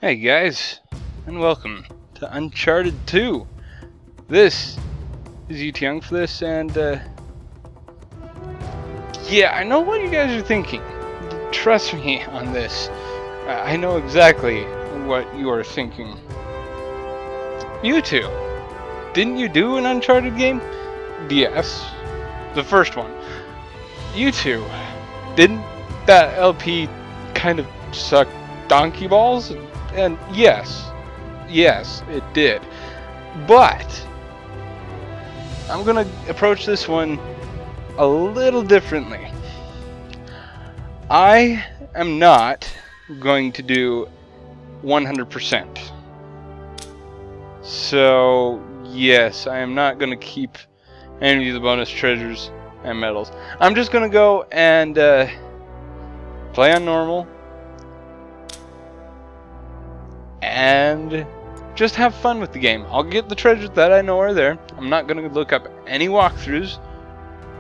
Hey guys, and welcome to Uncharted 2. This is Young for this, and yeah, I know what you guys are thinking. Trust me on this. I know exactly what you are thinking. You two, didn't you do an Uncharted game? Yes, the first one. You two, didn't that LP kind of suck donkey balls? And yes, it did. But I'm gonna approach this one a little differently. I am not going to do 100%. So yes, I am not gonna keep any of the bonus treasures and medals. I'm just gonna go and play on normal and just have fun with the game. I'll get the treasures that I know are there. I'm not going to look up any walkthroughs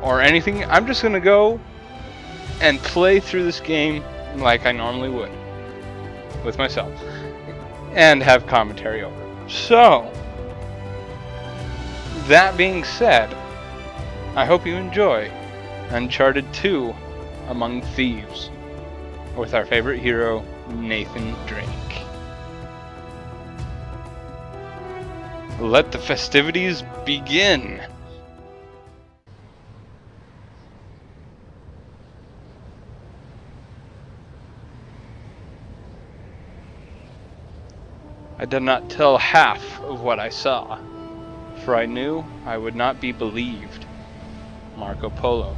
or anything. I'm just going to go and play through this game like I normally would with myself and have commentary over it. So, that being said, I hope you enjoy Uncharted 2 Among Thieves with our favorite hero, Nathan Drake. Let the festivities begin! I did not tell half of what I saw, for I knew I would not be believed. Marco Polo.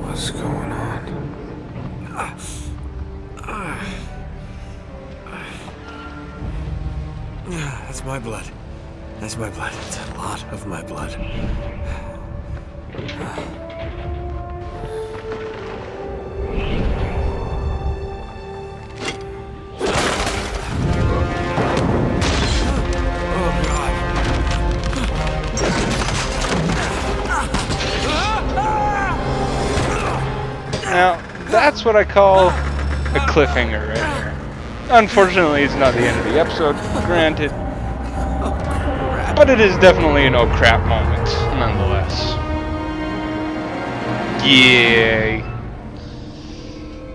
What's going on? That's my blood. That's my blood. It's a lot of my blood. Oh, God. Now, that's what I call a cliffhanger right here. Unfortunately, it's not the end of the episode, granted. But it is definitely an oh crap moment, nonetheless. Yay.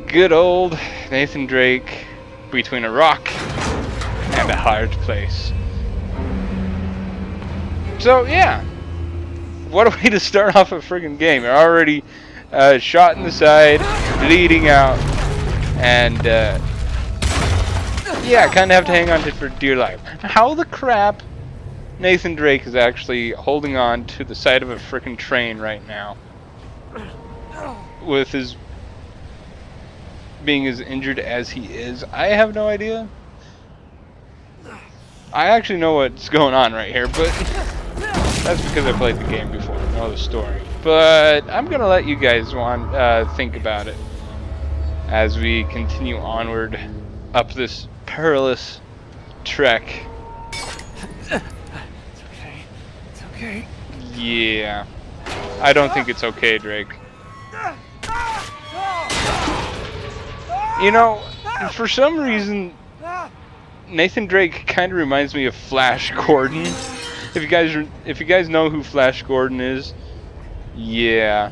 Good old Nathan Drake between a rock and a hard place. So, yeah. What a way to start off a friggin' game. You're already shot in the side, bleeding out, and yeah, kind of have to hang on to it for dear life. How the crap Nathan Drake is actually holding on to the side of a frickin' train right now, with his being as injured as he is, I have no idea. I actually know what's going on right here, but that's because I played the game before. I know the story. But I'm gonna let you guys think about it as we continue onward up this perilous trek. It's okay. It's okay. Yeah. I don't think it's okay, Drake. You know, for some reason, Nathan Drake kind of reminds me of Flash Gordon. If you guys know who Flash Gordon is, yeah.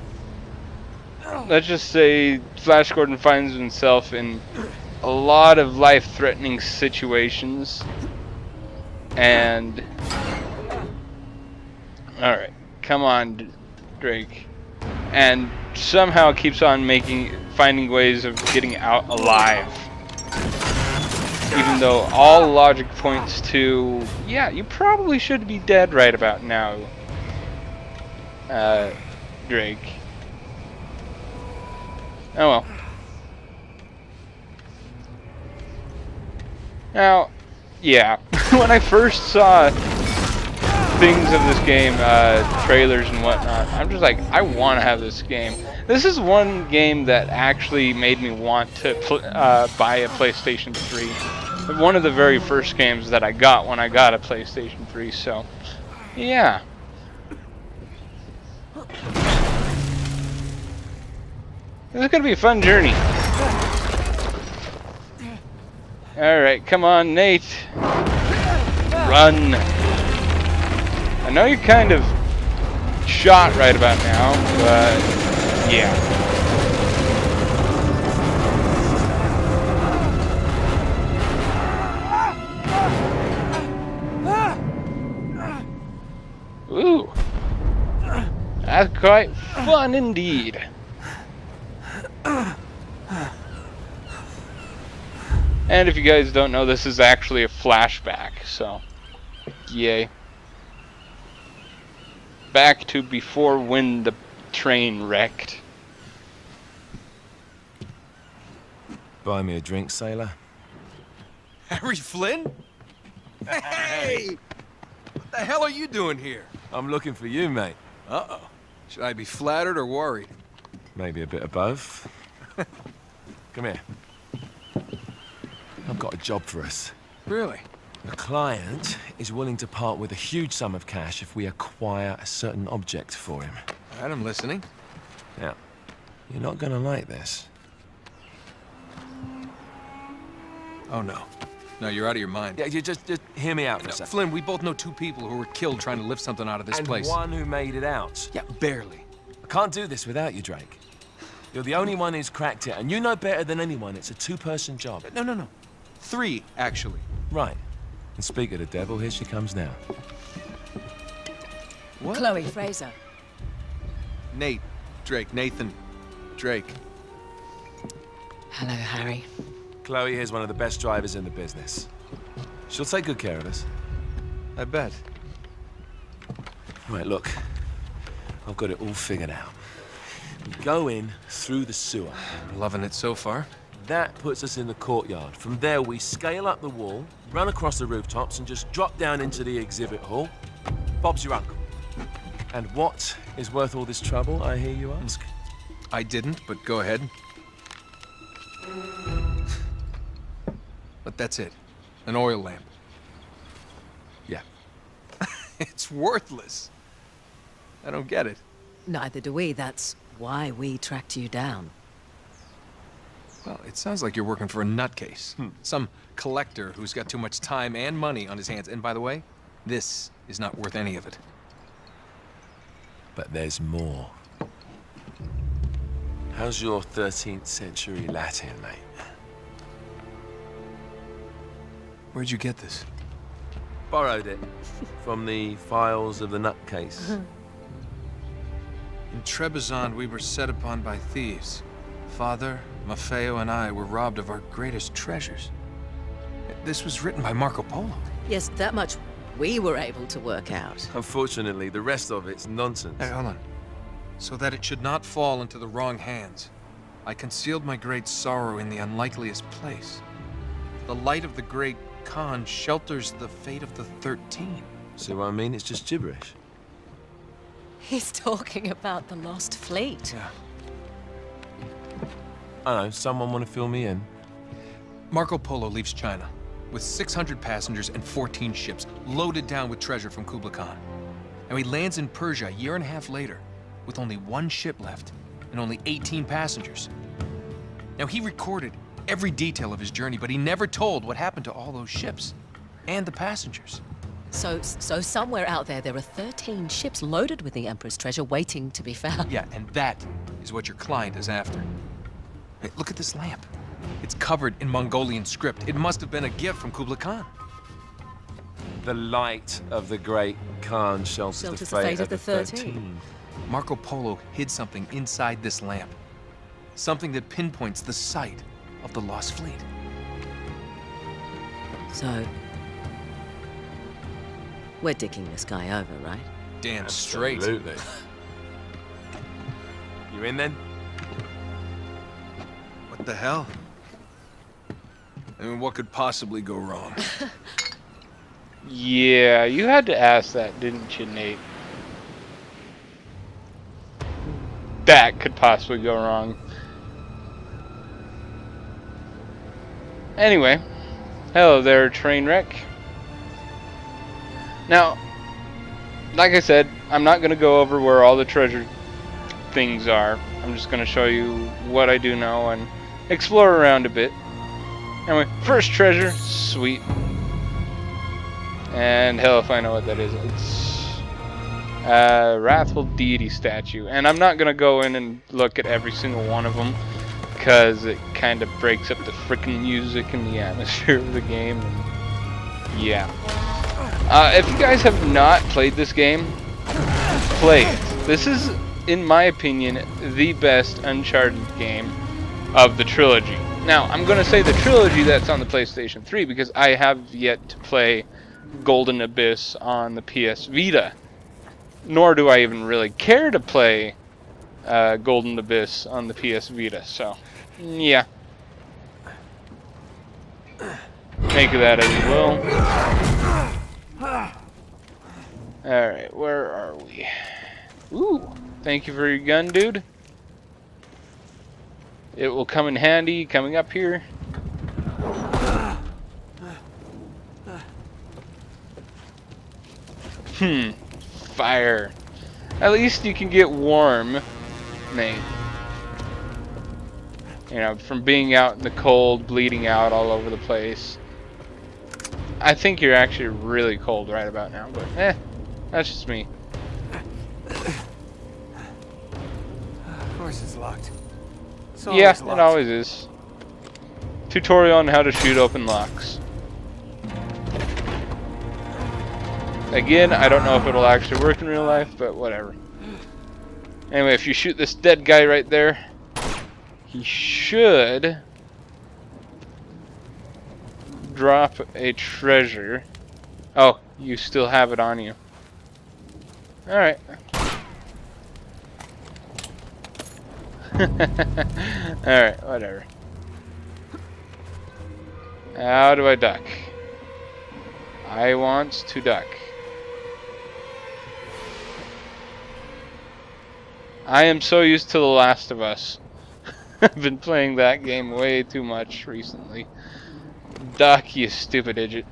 Let's just say Flash Gordon finds himself in a lot of life-threatening situations, and all right, come on, Drake, and somehow keeps on finding ways of getting out alive. Even though all logic points to, yeah, you probably should be dead right about now, Drake. Oh well. Now, yeah, when I first saw things of this game, trailers and whatnot, I'm just like, I want to have this game. This is one game that actually made me want to buy a PlayStation 3. One of the very first games that I got when I got a PlayStation 3, so yeah. This is gonna be a fun journey. Alright, come on, Nate. Run. I know you're kind of shot right about now, but yeah. Ooh. That's quite fun indeed. And if you guys don't know, this is actually a flashback, so yay. Back to before when the train wrecked. Buy me a drink, sailor. Harry Flynn? Hey! What the hell are you doing here? I'm looking for you, mate. Uh-oh. Should I be flattered or worried? Maybe a bit of both. Come here. I've got a job for us. Really? The client is willing to part with a huge sum of cash if we acquire a certain object for him. All right, I'm listening. Now, you're not gonna like this. Oh, no. No, you're out of your mind. Yeah, you just hear me out for a second. Flynn, we both know two people who were killed trying to lift something out of this place. And one who made it out. Yeah, barely. I can't do this without you, Drake. You're the only one who's cracked it, and you know better than anyone it's a two-person job. No. 3, actually. Right. And speak of the devil, here she comes now. What? Chloe Fraser. Nate. Drake. Nathan. Drake. Hello, Harry. Chloe here's one of the best drivers in the business. She'll take good care of us. I bet. Right, look. I've got it all figured out. We go in through the sewer. Loving it so far. That puts us in the courtyard. From there, we scale up the wall, run across the rooftops, and just drop down into the exhibit hall. Bob's your uncle. And what is worth all this trouble, I hear you ask? I didn't, but go ahead. But that's it. An oil lamp. Yeah. It's worthless. I don't get it. Neither do we. That's why we tracked you down. Well, it sounds like you're working for a nutcase. Some collector who's got too much time and money on his hands. And by the way, this is not worth any of it. But there's more. How's your 13th century Latin, mate? Where'd you get this? Borrowed it from the files of the nutcase. In Trebizond, we were set upon by thieves. Father, Maffeo, and I were robbed of our greatest treasures. This was written by Marco Polo. Yes, that much we were able to work out. Unfortunately, the rest of it's nonsense. Hey, hold on. So that it should not fall into the wrong hands, I concealed my great sorrow in the unlikeliest place. The light of the great Khan shelters the fate of the 13. See what I mean? It's just gibberish. He's talking about the lost fleet. Yeah. I don't know, someone want to fill me in? Marco Polo leaves China with 600 passengers and 14 ships loaded down with treasure from Kublai Khan. And he lands in Persia a year and a half later with only 1 ship left and only 18 passengers. Now, he recorded every detail of his journey, but he never told what happened to all those ships and the passengers. So somewhere out there are 13 ships loaded with the Emperor's treasure waiting to be found. Yeah, and that is what your client is after. Hey, look at this lamp. It's covered in Mongolian script. It must have been a gift from Kublai Khan. The light of the great Khan shelters the fate of the 13. Marco Polo hid something inside this lamp. Something that pinpoints the site of the lost fleet. So, we're dicking this guy over, right? Damn straight. Absolutely. You in then? What the hell? I mean, what could possibly go wrong? Yeah, you had to ask that, didn't you, Nate? That could possibly go wrong. Anyway, Hello there, train wreck. Now, like I said, I'm not going to go over where all the treasure things are. I'm just going to show you what I do know and explore around a bit. Anyway, first treasure, sweet. And hell if I know what that is. It's a wrathful deity statue. And I'm not going to go in and look at every single one of them, because it kind of breaks up the freaking music and the atmosphere of the game. And yeah. If you guys have not played this game, play it. This is, in my opinion, the best Uncharted game of the trilogy. Now, I'm going to say the trilogy that's on the PlayStation 3 because I have yet to play Golden Abyss on the PS Vita. Nor do I even really care to play Golden Abyss on the PS Vita, so yeah. Make of that as you will. Alright, where are we? Ooh, thank you for your gun, dude. It will come in handy coming up here. Fire. At least you can get warm, Nate. You know, from being out in the cold, bleeding out all over the place. I think you're actually really cold right about now, but that's just me. Of course it's locked. It's Yeah, locked. it always is. Tutorial on how to shoot open locks. Again, I don't know if it'll actually work in real life, but whatever. Anyway, if you shoot this dead guy right there, he should drop a treasure. Oh, you still have it on you. Alright. Alright, whatever. How do I duck? I want to duck. I am so used to The Last of Us. I've been playing that game way too much recently. Duck, you stupid idiot.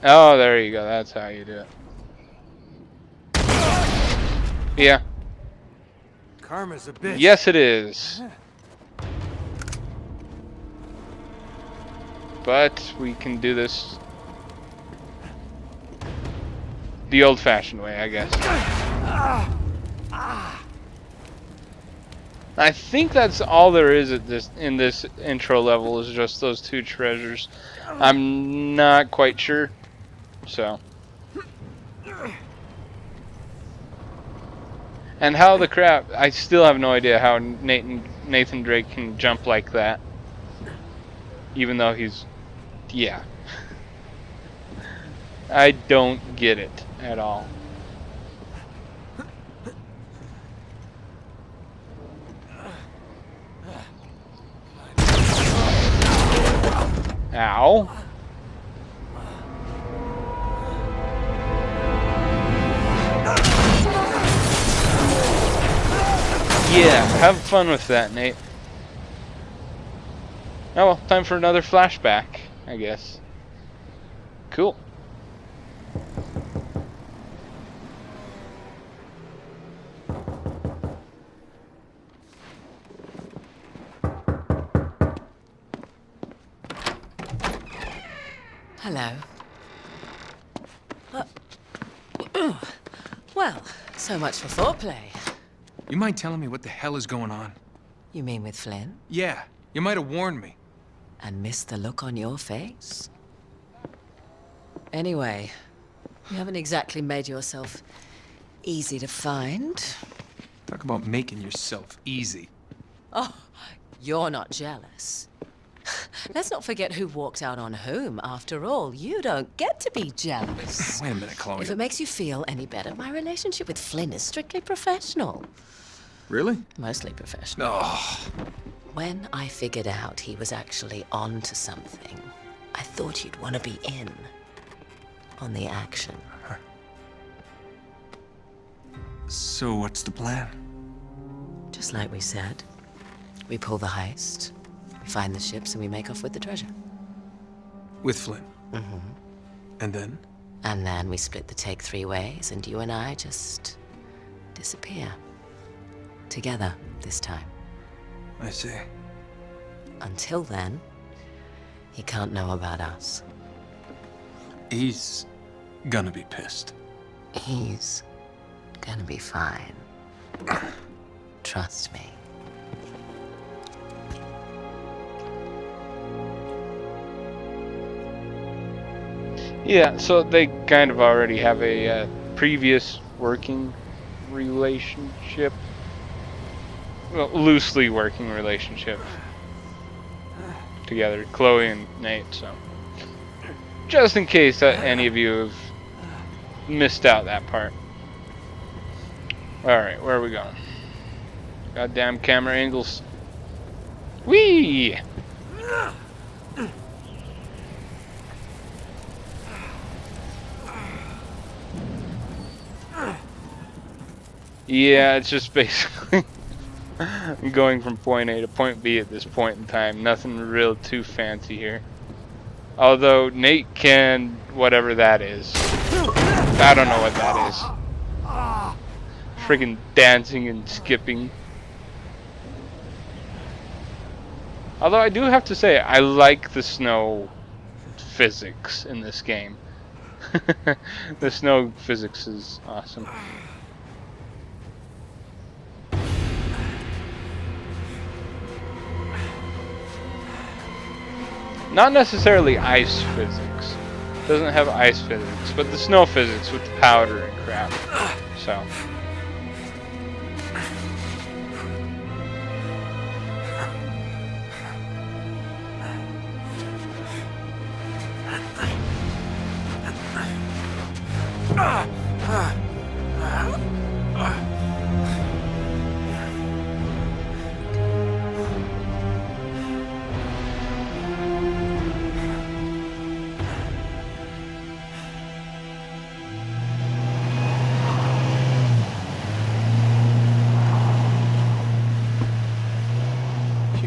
Oh, there you go. That's how you do it. Yeah. Karma's a bitch. Yes, it is. But we can do this the old-fashioned way, I guess. I think that's all there is at in this intro level is just those two treasures. I'm not quite sure, so. And how the crap? I still have no idea how Nathan Drake can jump like that, even though he's, yeah. I don't get it at all. Ow. Yeah, have fun with that, Nate. Oh well, time for another flashback, I guess. Cool. Hello. Well, so much for foreplay. You mind telling me what the hell is going on? You mean with Flynn? Yeah, you might have warned me. And missed the look on your face? Anyway, you haven't exactly made yourself easy to find. Talk about making yourself easy. Oh, you're not jealous. Let's not forget who walked out on whom. After all, you don't get to be jealous. Wait a minute, Chloe. If it makes you feel any better, my relationship with Flynn is strictly professional. Really? Mostly professional. Oh. When I figured out he was actually on to something, I thought you'd want to be in on the action. So what's the plan? Just like we said, we pull the heist, we find the ships, and we make off with the treasure. With Flynn. Mm-hmm. And then? And then we split the take 3 ways, and you and I just disappear. Together, this time. I see. Until then, he can't know about us. He's gonna be pissed. He's gonna be fine. Trust me. Yeah, so they kind of already have a previous working relationship. Well, loosely working relationship together, Chloe and Nate, so just in case that any of you have missed out that part. Alright, where are we going? Goddamn camera angles. Whee! Yeah, it's just basically going from point A to point B at this point in time. Nothing real too fancy here. Although Nate can whatever that is. I don't know what that is. Friggin' dancing and skipping. Although I do have to say, I like the snow physics in this game. The snow physics is awesome. Not necessarily ice physics. Doesn't have ice physics, but the snow physics with the powder and crap. So.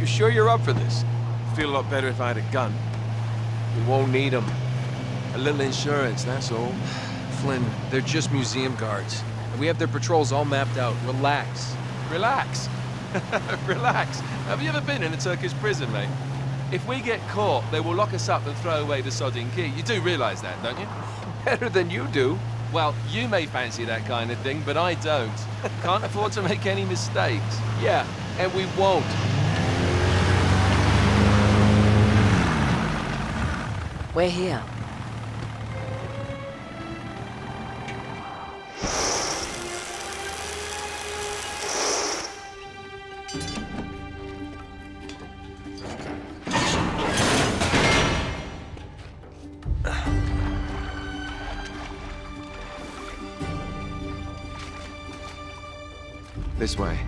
Sure you're up for this? Feel a lot better if I had a gun. We won't need them. A little insurance, that's all. Flynn, they're just museum guards. And we have their patrols all mapped out. Relax. Relax. Relax. Have you ever been in a Turkish prison, mate? If we get caught, they will lock us up and throw away the sodding key. You do realize that, don't you? Better than you do. Well, you may fancy that kind of thing, but I don't. Can't afford to make any mistakes. Yeah, and we won't. We're here. This way.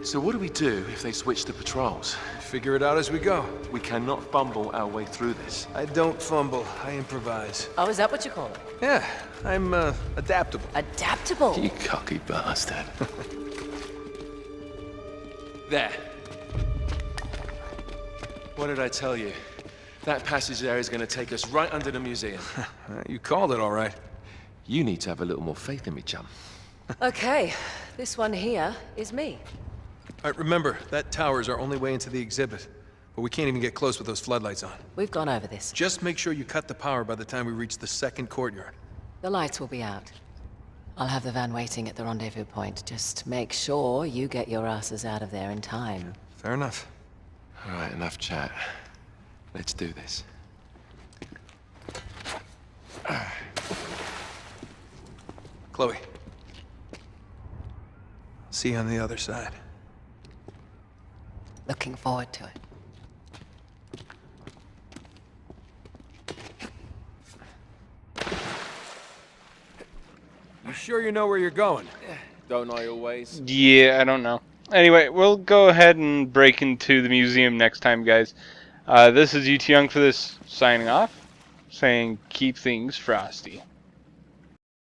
So what do we do if they switch the patrols? Figure it out as we go. We cannot fumble our way through this. I don't fumble, I improvise. Oh, is that what you call it? Yeah, I'm adaptable. Adaptable. You cocky bastard. There. What did I tell you? That passage there is going to take us right under the museum. You called it all right. You need to have a little more faith in me, chum. Okay, this one here is me. All right, remember, that tower is our only way into the exhibit. But we can't even get close with those floodlights on. We've gone over this. Just make sure you cut the power by the time we reach the second courtyard. The lights will be out. I'll have the van waiting at the rendezvous point. Just make sure you get your asses out of there in time. Fair enough. All right, enough chat. Let's do this. Chloe. See you on the other side. Looking forward to it. You sure you know where you're going? Don't I always? Yeah, I don't know. Anyway, we'll go ahead and break into the museum next time, guys. This is UT Young for this, signing off, saying keep things frosty.